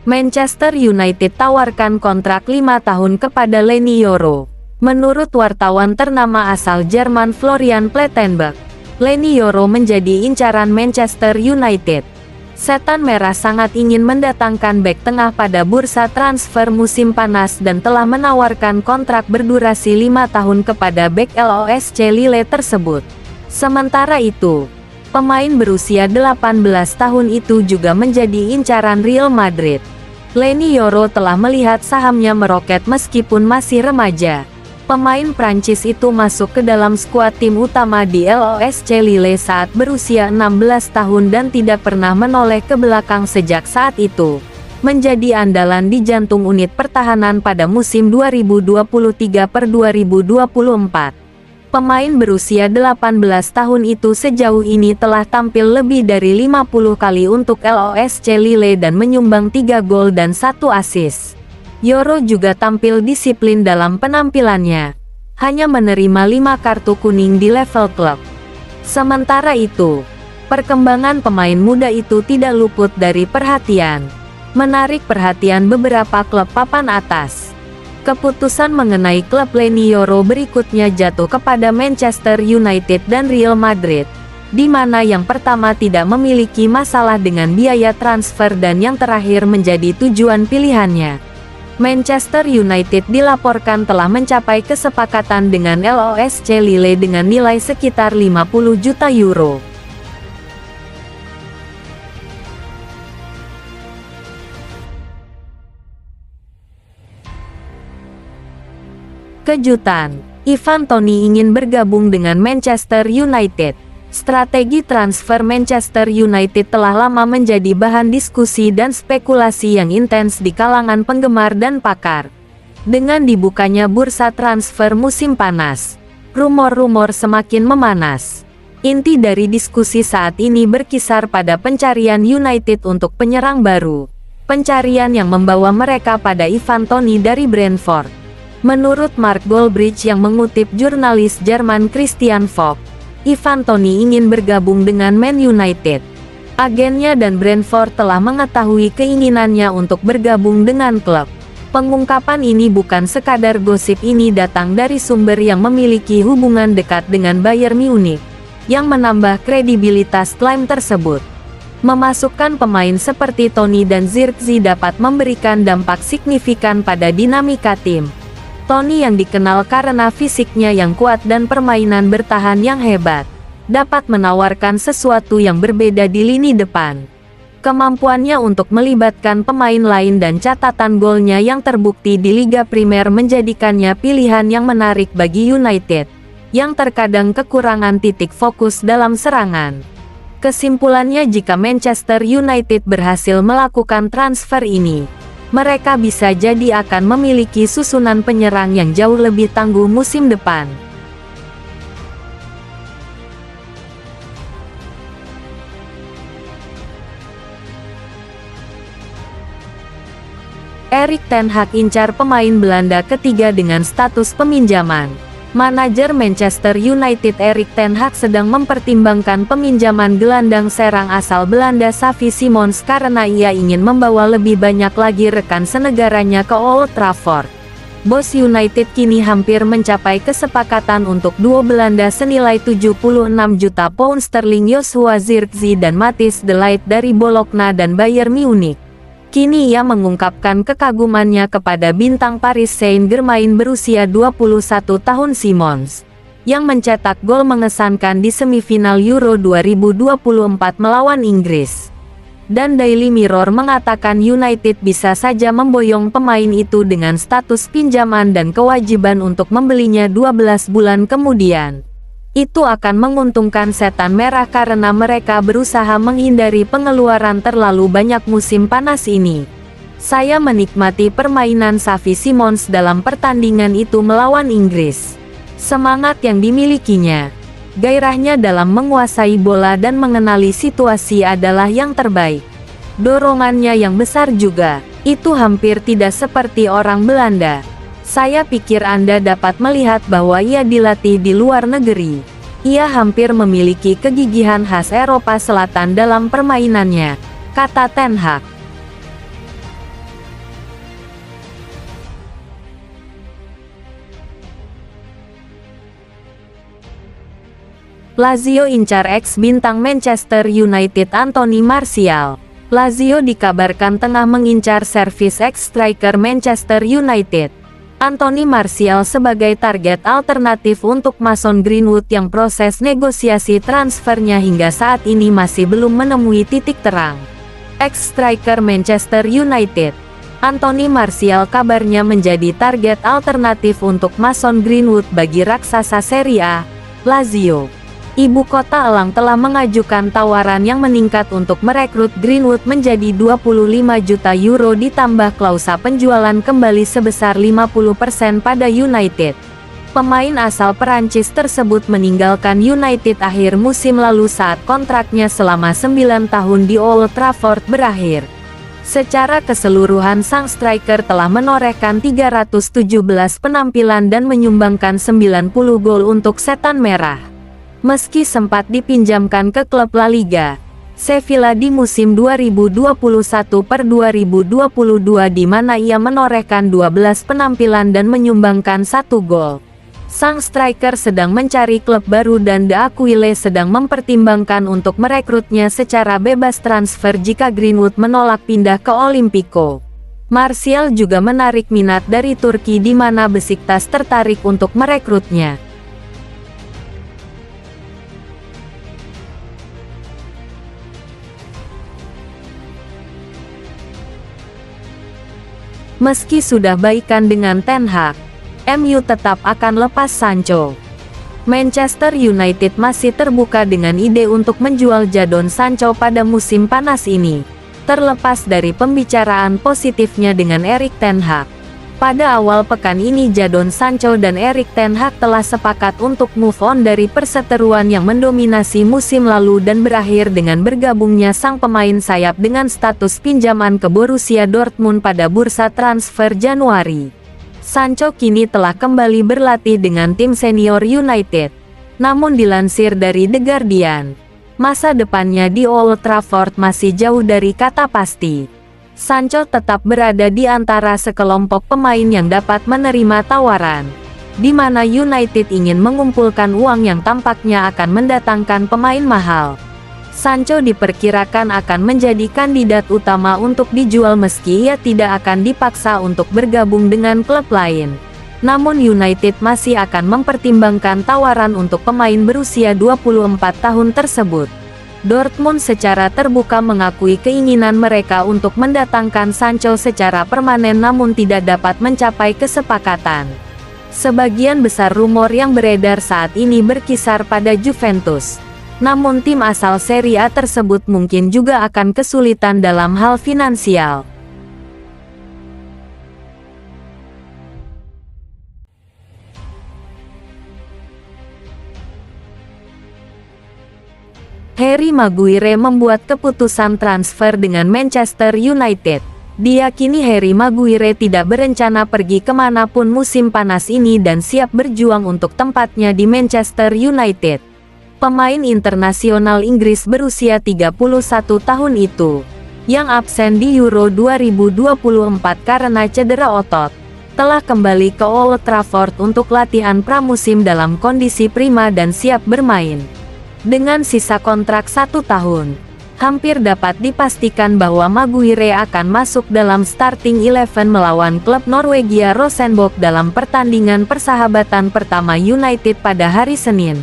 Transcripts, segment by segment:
Manchester United tawarkan kontrak 5 tahun kepada Leny Yoro. Menurut wartawan ternama asal Jerman Florian Plettenberg, Leny Yoro menjadi incaran Manchester United. Setan Merah sangat ingin mendatangkan bek tengah pada bursa transfer musim panas dan telah menawarkan kontrak berdurasi 5 tahun kepada bek LOSC Lille tersebut. Sementara itu, pemain berusia 18 tahun itu juga menjadi incaran Real Madrid. Leny Yoro telah melihat sahamnya meroket meskipun masih remaja. Pemain Prancis itu masuk ke dalam skuad tim utama di LOSC Lille saat berusia 16 tahun dan tidak pernah menoleh ke belakang sejak saat itu. Menjadi andalan di jantung unit pertahanan pada musim 2023/2024. Pemain berusia 18 tahun itu sejauh ini telah tampil lebih dari 50 kali untuk LOSC Lille dan menyumbang 3 gol dan 1 assist. Yoro juga tampil disiplin dalam penampilannya, hanya menerima 5 kartu kuning di level klub. Sementara itu, perkembangan pemain muda itu tidak luput dari perhatian. Menarik perhatian beberapa klub papan atas. Keputusan mengenai klub Leny Yoro berikutnya jatuh kepada Manchester United dan Real Madrid, di mana yang pertama tidak memiliki masalah dengan biaya transfer dan yang terakhir menjadi tujuan pilihannya. Manchester United dilaporkan telah mencapai kesepakatan dengan LOSC Lille dengan nilai sekitar 50 juta euro. Kejutan, Ivan Toney ingin bergabung dengan Manchester United. Strategi transfer Manchester United telah lama menjadi bahan diskusi dan spekulasi yang intens di kalangan penggemar dan pakar. Dengan dibukanya bursa transfer musim panas, rumor-rumor semakin memanas. Inti dari diskusi saat ini berkisar pada pencarian United untuk penyerang baru. Pencarian yang membawa mereka pada Ivan Toney dari Brentford. Menurut Mark Goldbridge yang mengutip jurnalis Jerman Christian Vogt, Ivan Toney ingin bergabung dengan Man United. Agennya dan Brentford telah mengetahui keinginannya untuk bergabung dengan klub. Pengungkapan ini bukan sekadar gosip, ini datang dari sumber yang memiliki hubungan dekat dengan Bayern Munich, yang menambah kredibilitas klaim tersebut. Memasukkan pemain seperti Toney dan Zirkzee dapat memberikan dampak signifikan pada dinamika tim. Toney yang dikenal karena fisiknya yang kuat dan permainan bertahan yang hebat, dapat menawarkan sesuatu yang berbeda di lini depan. Kemampuannya untuk melibatkan pemain lain dan catatan golnya yang terbukti di Liga Primer menjadikannya pilihan yang menarik bagi United, yang terkadang kekurangan titik fokus dalam serangan. Kesimpulannya, jika Manchester United berhasil melakukan transfer ini, mereka bisa jadi akan memiliki susunan penyerang yang jauh lebih tangguh musim depan. Erik ten Hag incar pemain Belanda ketiga dengan status peminjaman. Manajer Manchester United Erik ten Hag sedang mempertimbangkan peminjaman gelandang serang asal Belanda Xavi Simons karena ia ingin membawa lebih banyak lagi rekan senegaranya ke Old Trafford. Bos United kini hampir mencapai kesepakatan untuk duo Belanda senilai 76 juta pound sterling Joshua Zirkzee dan Matthijs de Ligt dari Bologna dan Bayern Munich. Kini ia mengungkapkan kekagumannya kepada bintang Paris Saint-Germain berusia 21 tahun Simons, yang mencetak gol mengesankan di semifinal Euro 2024 melawan Inggris. Dan Daily Mirror mengatakan United bisa saja memboyong pemain itu dengan status pinjaman dan kewajiban untuk membelinya 12 bulan kemudian. Itu akan menguntungkan Setan Merah karena mereka berusaha menghindari pengeluaran terlalu banyak musim panas ini. Saya menikmati permainan Xavi Simons dalam pertandingan itu melawan Inggris. Semangat yang dimilikinya, gairahnya dalam menguasai bola dan mengenali situasi adalah yang terbaik. Dorongannya yang besar juga, itu hampir tidak seperti orang Belanda. Saya pikir Anda dapat melihat bahwa ia dilatih di luar negeri. Ia hampir memiliki kegigihan khas Eropa Selatan dalam permainannya, kata ten Hag. Lazio incar ex-bintang Manchester United Anthony Martial. Lazio dikabarkan tengah mengincar servis ex-striker Manchester United, Anthony Martial sebagai target alternatif untuk Mason Greenwood yang proses negosiasi transfernya hingga saat ini masih belum menemui titik terang. Ex-striker Manchester United, Anthony Martial kabarnya menjadi target alternatif untuk Mason Greenwood bagi raksasa Serie A, Lazio. Ibu kota Elang telah mengajukan tawaran yang meningkat untuk merekrut Greenwood menjadi 25 juta euro ditambah klausa penjualan kembali sebesar 50% pada United. Pemain asal Perancis tersebut meninggalkan United akhir musim lalu saat kontraknya selama 9 tahun di Old Trafford berakhir. Secara keseluruhan sang striker telah menorehkan 317 penampilan dan menyumbangkan 90 gol untuk Setan Merah. Meski sempat dipinjamkan ke klub La Liga, Sevilla di musim 2021/2022 di mana ia menorehkan 12 penampilan dan menyumbangkan 1 gol. Sang striker sedang mencari klub baru dan The Aquile sedang mempertimbangkan untuk merekrutnya secara bebas transfer jika Greenwood menolak pindah ke Olimpico. Martial juga menarik minat dari Turki di mana Besiktas tertarik untuk merekrutnya. Meski sudah baikan dengan Ten Hag, MU tetap akan lepas Sancho. Manchester United masih terbuka dengan ide untuk menjual Jadon Sancho pada musim panas ini, terlepas dari pembicaraan positifnya dengan Erik ten Hag. Pada awal pekan ini Jadon Sancho dan Erik ten Hag telah sepakat untuk move on dari perseteruan yang mendominasi musim lalu dan berakhir dengan bergabungnya sang pemain sayap dengan status pinjaman ke Borussia Dortmund pada bursa transfer Januari. Sancho kini telah kembali berlatih dengan tim senior United. Namun dilansir dari The Guardian, masa depannya di Old Trafford masih jauh dari kata pasti. Sancho tetap berada di antara sekelompok pemain yang dapat menerima tawaran, di mana United ingin mengumpulkan uang yang tampaknya akan mendatangkan pemain mahal. Sancho diperkirakan akan menjadi kandidat utama untuk dijual meski ia tidak akan dipaksa untuk bergabung dengan klub lain. Namun United masih akan mempertimbangkan tawaran untuk pemain berusia 24 tahun tersebut. Dortmund secara terbuka mengakui keinginan mereka untuk mendatangkan Sancho secara permanen namun tidak dapat mencapai kesepakatan. Sebagian besar rumor yang beredar saat ini berkisar pada Juventus. Namun tim asal Serie A tersebut mungkin juga akan kesulitan dalam hal finansial. Harry Maguire membuat keputusan transfer dengan Manchester United. Diyakini Harry Maguire tidak berencana pergi kemanapun musim panas ini dan siap berjuang untuk tempatnya di Manchester United. Pemain internasional Inggris berusia 31 tahun itu, yang absen di Euro 2024 karena cedera otot, telah kembali ke Old Trafford untuk latihan pramusim dalam kondisi prima dan siap bermain. Dengan sisa kontrak 1 tahun, hampir dapat dipastikan bahwa Maguire akan masuk dalam starting 11 melawan klub Norwegia Rosenborg dalam pertandingan persahabatan pertama United pada hari Senin.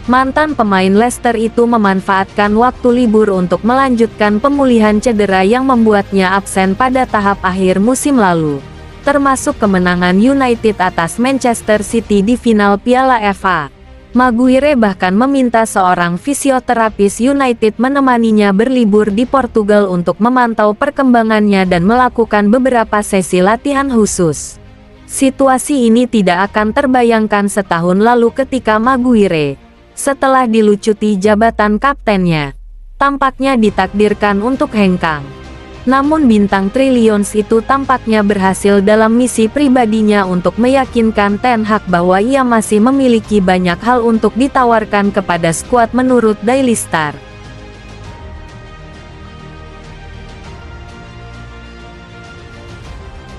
Mantan pemain Leicester itu memanfaatkan waktu libur untuk melanjutkan pemulihan cedera yang membuatnya absen pada tahap akhir musim lalu, termasuk kemenangan United atas Manchester City di final Piala FA. Maguire bahkan meminta seorang fisioterapis United menemaninya berlibur di Portugal untuk memantau perkembangannya dan melakukan beberapa sesi latihan khusus. Situasi ini tidak akan terbayangkan setahun lalu ketika Maguire, setelah dilucuti jabatan kaptennya, tampaknya ditakdirkan untuk hengkang. Namun bintang Trillions itu tampaknya berhasil dalam misi pribadinya untuk meyakinkan Ten Hag bahwa ia masih memiliki banyak hal untuk ditawarkan kepada skuad menurut Daily Star.